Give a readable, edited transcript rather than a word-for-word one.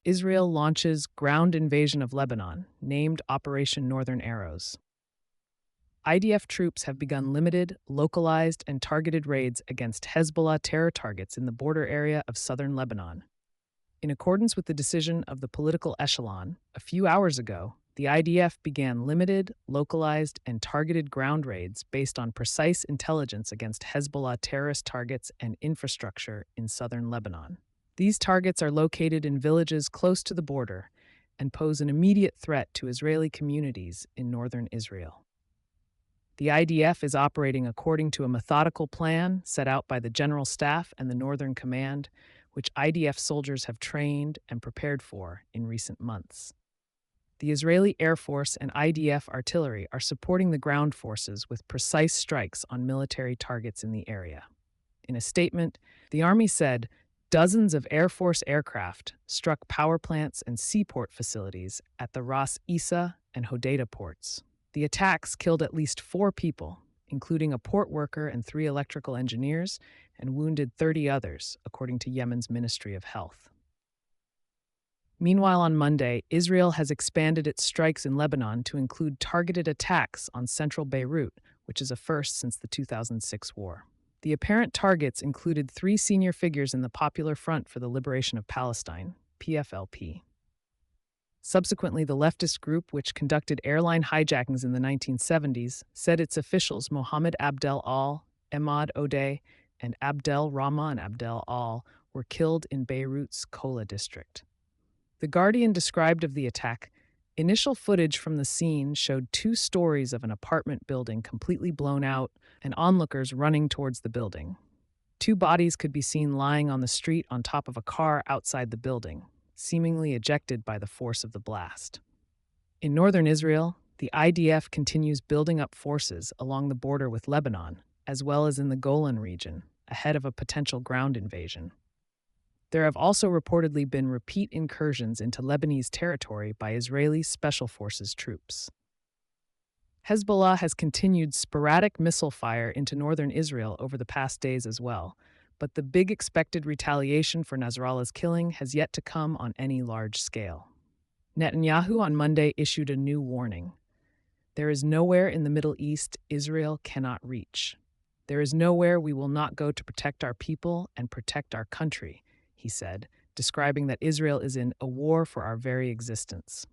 Israel launches ground invasion of Lebanon, named Operation Northern Arrows. IDF troops have begun limited, localized, and targeted raids against Hezbollah terror targets in the border area of southern Lebanon. In accordance with the decision of the political echelon, a few hours ago, the IDF began limited, localized, and targeted ground raids based on precise intelligence against Hezbollah terrorist targets and infrastructure in southern Lebanon. These targets are located in villages close to the border and pose an immediate threat to Israeli communities in northern Israel. The IDF is operating according to a methodical plan set out by the General Staff and the Northern Command, which IDF soldiers have trained and prepared for in recent months. The Israeli Air Force and IDF artillery are supporting the ground forces with precise strikes on military targets in the area. In a statement, the Army said dozens of Air Force aircraft struck power plants and seaport facilities at the Ras Isa and Hodeidah ports. The attacks killed at least 4 people, including a port worker and 3 electrical engineers, and wounded 30 others, according to Yemen's Ministry of Health. Meanwhile, on Monday, Israel has expanded its strikes in Lebanon to include targeted attacks on central Beirut, which is a first since the 2006 war. The apparent targets included 3 senior figures in the Popular Front for the Liberation of Palestine, PFLP. Subsequently, the leftist group, which conducted airline hijackings in the 1970s, said its officials Mohammed Abdel Al, Emad Odeh, and Abdel Rahman Abdel Al were killed in Beirut's Kola district. The Guardian described of the attack, initial footage from the scene showed 2 stories of an apartment building completely blown out and onlookers running towards the building. 2 bodies could be seen lying on the street on top of a car outside the building, seemingly ejected by the force of the blast. In northern Israel, the IDF continues building up forces along the border with Lebanon, as well as in the Golan region, ahead of a potential ground invasion. There have also reportedly been repeat incursions into Lebanese territory by Israeli Special Forces troops. Hezbollah has continued sporadic missile fire into northern Israel over the past days as well, but the big expected retaliation for Nasrallah's killing has yet to come on any large scale. Netanyahu on Monday issued a new warning. There is nowhere in the Middle East Israel cannot reach. There is nowhere we will not go to protect our people and protect our country, he said, describing that Israel is in a war for our very existence.